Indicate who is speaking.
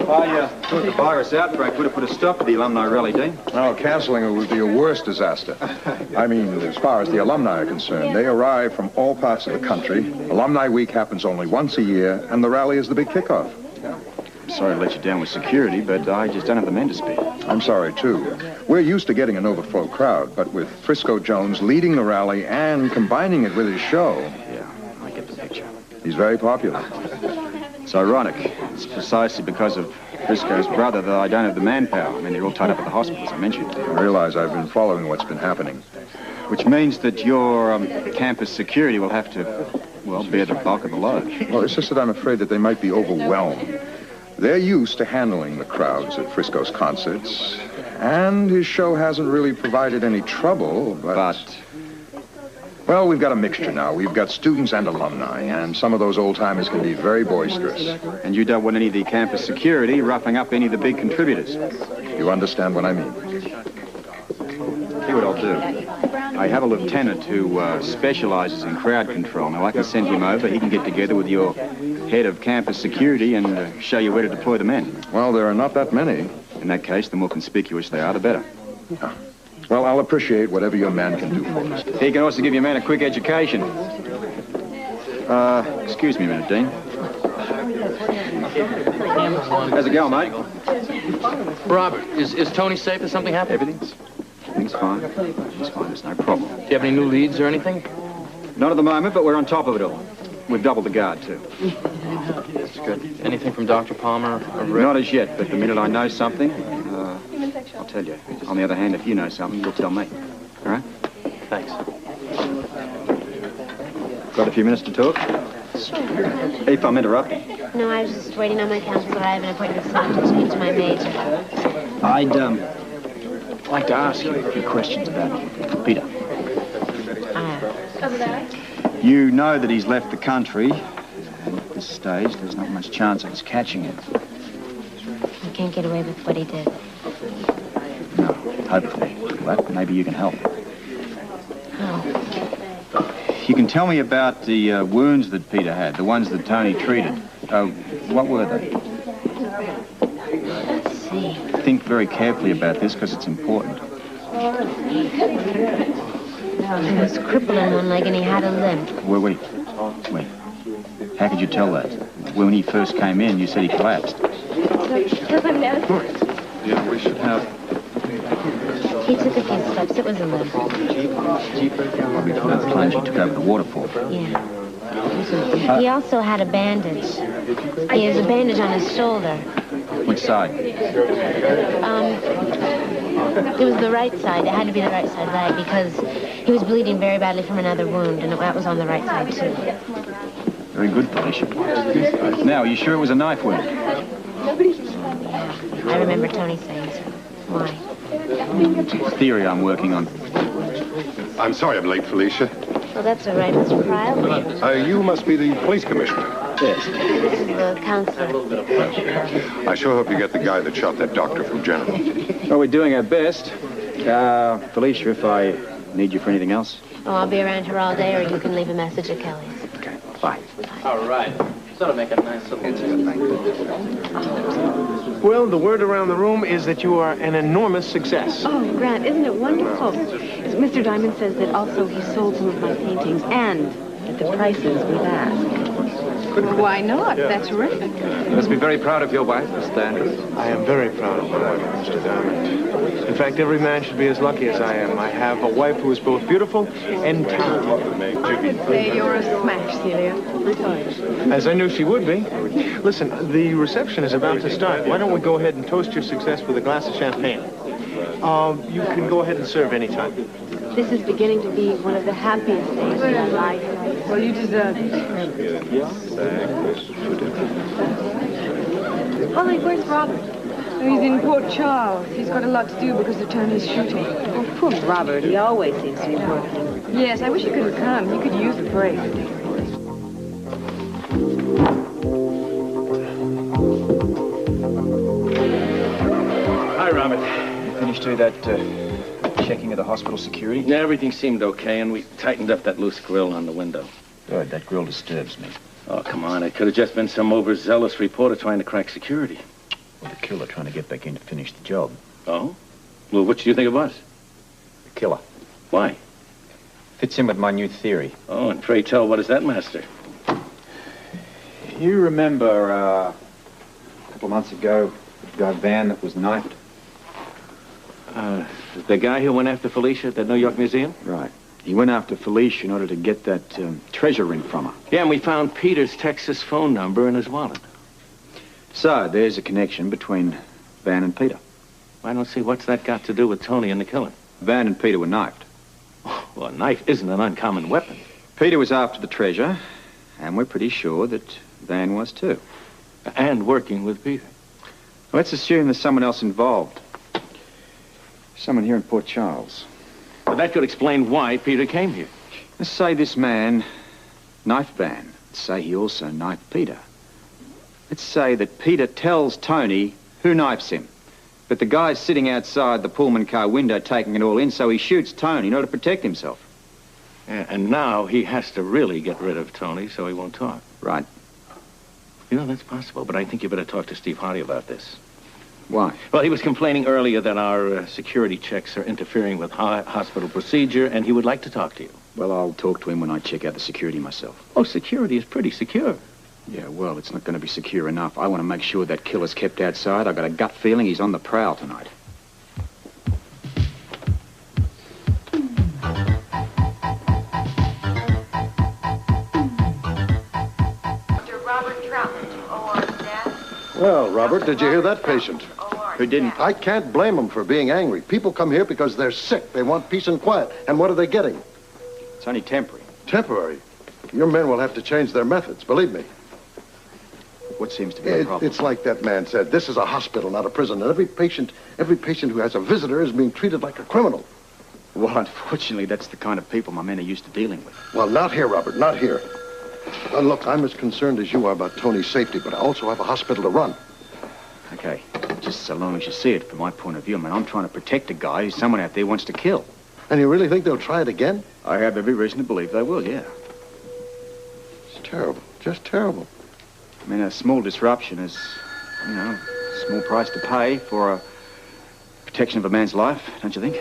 Speaker 1: If I thought the virus outbreak would have put a stop to the alumni rally, Dean.
Speaker 2: No, canceling it would be a worse disaster. I mean, as far as the alumni are concerned, they arrive from all parts of the country. Alumni Week happens only once a year, and the rally is the big kickoff.
Speaker 1: I'm sorry to let you down with security, but I just don't have the men to spare.
Speaker 2: I'm sorry, too. We're used to getting an overflow crowd, but with Frisco Jones leading the rally and combining it with his show...
Speaker 1: Yeah, I get the picture.
Speaker 2: He's very popular.
Speaker 1: It's ironic. It's precisely because of Frisco's brother that I don't have the manpower. I mean, they're all tied up at the hospital, as I mentioned.
Speaker 2: I realize I've been following what's been happening.
Speaker 1: Which means that your campus security will have to, well, bear the bulk of the load.
Speaker 2: Well, it's just that I'm afraid that they might be overwhelmed. They're used to handling the crowds at Frisco's concerts, and his show hasn't really provided any trouble, but... Well, we've got a mixture now. We've got students and alumni, and some of those old-timers can be very boisterous.
Speaker 1: And you don't want any of the campus security roughing up any of the big contributors?
Speaker 2: You understand what I mean?
Speaker 1: Here's what I'll do. I have a lieutenant who specializes in crowd control. Now, I can send him over. He can get together with your head of campus security and show you where to deploy the men.
Speaker 2: Well, there are not that many.
Speaker 1: In that case, the more conspicuous they are, the better.
Speaker 2: Well, I'll appreciate whatever your man can do for us.
Speaker 1: He can also give your man a quick education. Excuse me a minute, Dean. How's it going, mate?
Speaker 3: Robert, is Tony safe? Has something happened?
Speaker 1: Everything's fine. Everything's fine. There's no problem.
Speaker 3: Do you have any new leads or anything?
Speaker 1: Not at the moment, but we're on top of it all. We've doubled the guard, too.
Speaker 3: That's good. Anything from Dr. Palmer or Rick?
Speaker 1: Not as yet, but the minute I know something, I'll tell you. On the other hand, if you know something, you'll tell me. All right?
Speaker 3: Thanks.
Speaker 1: Got a few minutes to talk?
Speaker 4: Sure.
Speaker 1: If I'm interrupting.
Speaker 4: No, I was just waiting on my counsel, but I have an appointment to speak to my major.
Speaker 1: I'd like to ask you a few questions about Peter. You know that he's left the country, and at this stage, there's not much chance of us catching him.
Speaker 4: He can't get away with what he did.
Speaker 1: No, hopefully. But maybe you can help.
Speaker 4: How?
Speaker 1: You can tell me about the wounds that Peter had, the ones that Tony treated. What were they?
Speaker 4: Let's see.
Speaker 1: Think very carefully about this, because it's important.
Speaker 4: He was crippled in one leg and he had a limp.
Speaker 1: Wait. How could you tell that? When he first came in, you said he collapsed.
Speaker 2: Yeah, we should have...
Speaker 4: He took a few steps. It was a limp.
Speaker 1: Probably from that plunge he took over the waterfall.
Speaker 4: Yeah. He also had a bandage. He has a bandage on his shoulder.
Speaker 1: Which side?
Speaker 4: It was the right side. It had to be the right side leg because he was bleeding very badly from another wound, and that was on the right side, too.
Speaker 1: Very good, Felicia. Now, are you sure it was a knife wound?
Speaker 4: Yeah. I remember Tony saying so. Why?
Speaker 1: It's a theory I'm working on.
Speaker 5: I'm sorry I'm late, Felicia.
Speaker 4: Well, that's all right, Mr. Pryle.
Speaker 5: You must be the police commissioner.
Speaker 1: Yes.
Speaker 4: This is the counselor.
Speaker 5: I sure hope you get the guy that shot that doctor from General.
Speaker 1: Well, we're doing our best. Felicia, if I need you for anything else.
Speaker 4: Oh, I'll be around here all day, or you can leave a message at Kelly's.
Speaker 1: Okay, bye.
Speaker 3: All right. That'll make a nice little...
Speaker 6: Well, the word around the room is that you are an enormous success.
Speaker 7: Oh, Grant, isn't it wonderful? Mr. Diamond says that also he sold some of my paintings and at the prices we've asked.
Speaker 8: Why not? That's terrific.
Speaker 3: You must be very proud of your wife, Mr. Andrews.
Speaker 6: I am very proud of my wife, Mr. Diamond. In fact, every man should be as lucky as I am. I have a wife who is both beautiful and talented.
Speaker 8: I would say you're a smash, Celia.
Speaker 6: As I knew she would be. Listen, the reception is about to start. Why don't we go ahead and toast your success with a glass of champagne? You can go ahead and serve anytime.
Speaker 7: This is beginning to be one of the happiest days of my life.
Speaker 8: Well, you deserve it. Ollie, where's Robert? He's in Port Charles. He's got a lot to do because of Tony's shooting.
Speaker 7: Oh, poor Robert. He always seems to be working.
Speaker 8: Yes, I wish he could have come. He could use a break.
Speaker 3: Hi, Robert.
Speaker 1: Finished through that checking of the hospital security?
Speaker 3: Yeah, everything seemed okay, and we tightened up that loose grill on the window.
Speaker 1: Good. That grill disturbs me.
Speaker 3: Oh, come on. It could have just been some overzealous reporter trying to crack security.
Speaker 1: Well, the killer trying to get back in to finish the job.
Speaker 9: Oh? Well, what do you think of us?
Speaker 1: The killer.
Speaker 9: Why?
Speaker 1: Fits in with my new theory.
Speaker 9: Oh, and pray tell, what is that, Master?
Speaker 1: You remember, a couple of months ago, the guy Van that was knifed?
Speaker 9: The guy who went after Felicia at the New York Museum?
Speaker 1: Right. He went after Felicia in order to get that treasure ring from her.
Speaker 9: Yeah, and we found Peter's Texas phone number in his wallet.
Speaker 1: So, there's a connection between Van and Peter.
Speaker 9: I don't see what's that got to do with Tony and the killing.
Speaker 1: Van and Peter were knifed.
Speaker 9: Well, a knife isn't an uncommon weapon.
Speaker 1: Peter was after the treasure, and we're pretty sure that Van was too.
Speaker 9: And working with Peter.
Speaker 1: Let's assume there's someone else involved. Someone here in Port Charles.
Speaker 9: Well, that could explain why Peter came here.
Speaker 1: Let's say this man knifed Van. Let's say he also knifed Peter. Let's say that Peter tells Tony who knifes him. But the guy's sitting outside the Pullman car window taking it all in, so he shoots Tony in order to protect himself.
Speaker 9: Yeah, and now he has to really get rid of Tony so he won't talk.
Speaker 1: Right.
Speaker 9: You know, that's possible, but I think you better talk to Steve Hardy about this.
Speaker 1: Why?
Speaker 9: Well, he was complaining earlier that our security checks are interfering with hospital procedure, and he would like to talk to you.
Speaker 1: Well, I'll talk to him when I check out the security myself.
Speaker 9: Oh, security is pretty secure.
Speaker 1: Yeah, well, it's not going to be secure enough. I want to make sure that killer's kept outside. I've got a gut feeling he's on the prowl tonight.
Speaker 10: Dr. Robert Troutman, OR staff.
Speaker 5: Well, Robert, did you hear that patient?
Speaker 1: Who didn't?
Speaker 5: I can't blame them for being angry. People come here because they're sick. They want peace and quiet. And what are they getting?
Speaker 1: It's only temporary.
Speaker 5: Temporary. Your men will have to change their methods, believe me.
Speaker 1: What seems to be the problem?
Speaker 5: It's like that man said. This is a hospital, not a prison. And every patient who has a visitor is being treated like a criminal.
Speaker 1: Well, unfortunately, that's the kind of people my men are used to dealing with.
Speaker 5: Well, not here, Robert, not here. Look, I'm as concerned as you are about Tony's safety, but I also have a hospital to run.
Speaker 1: Okay, just so long as you see it from my point of view. I mean, I'm trying to protect a guy who someone out there wants to kill.
Speaker 5: And you really think they'll try it again?
Speaker 1: I have every reason to believe they will, yeah.
Speaker 5: It's terrible, just terrible.
Speaker 1: I mean, a small disruption is, you know, a small price to pay for a protection of a man's life, don't you think?